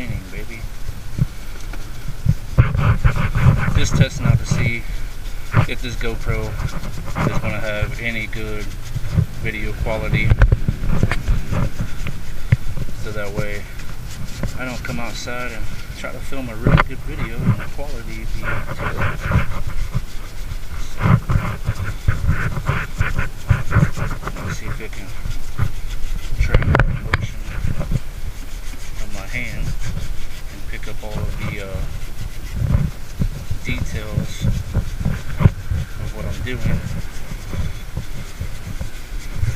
cleaning, baby. Just testing out to see if this GoPro is going to have any good video quality, so that way I don't come outside and try to film a really good video and the quality be terrible. Let me see if it can track the motion of my hand and pick up all of the details of what I'm doing.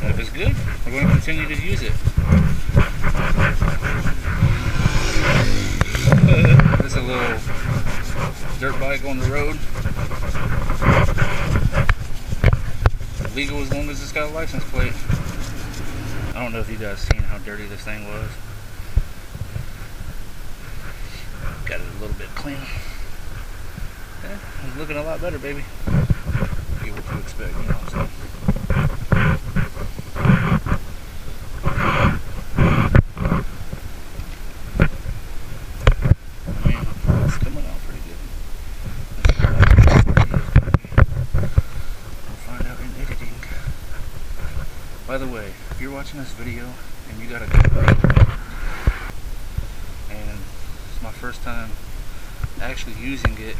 And if it's good, we're going to continue to use it. This is a little dirt bike on the road. Legal as long as it's got a license plate. I don't know if you guys seen how dirty this thing was. Got it a little bit clean. Yeah, it's looking a lot better, baby. See what you expect, you know what I'm saying? By the way, if you're watching this video and you got a GoPro, and it's my first time actually using it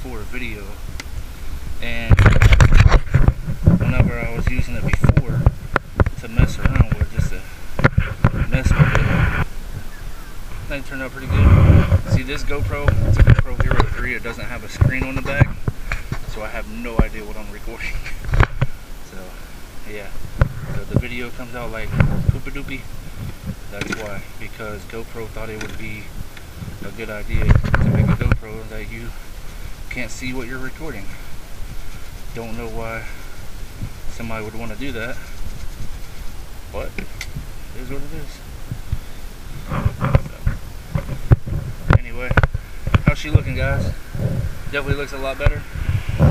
for a video, and whenever I was using it before to mess around with, just to mess with it, thing turned out pretty good. See, this GoPro, it's a GoPro Hero 3, it doesn't have a screen on the back, so I have no idea what I'm recording. So, yeah. The video comes out like poop-a-doopy. That's why, because GoPro thought it would be a good idea to make a GoPro that you can't see what you're recording. Don't know why somebody would want to do that, but it is what it is. So, anyway, how's she looking, guys? Definitely looks a lot better. A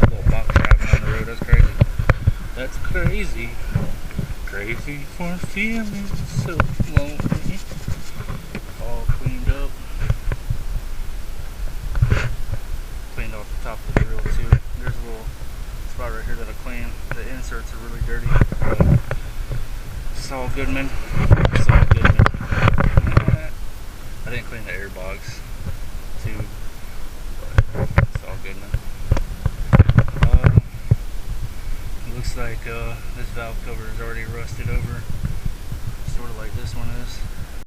little box driving on the road, that's crazy. That's crazy. Crazy for feeling so lonely. All cleaned up. Cleaned off the top of the grill too. There's a little spot right here that I cleaned. The inserts are really dirty. It's all good, man. It's all good, man. I didn't clean the air box too, but it's all good, man. Looks like this valve cover is already rusted over, sort of like this one is.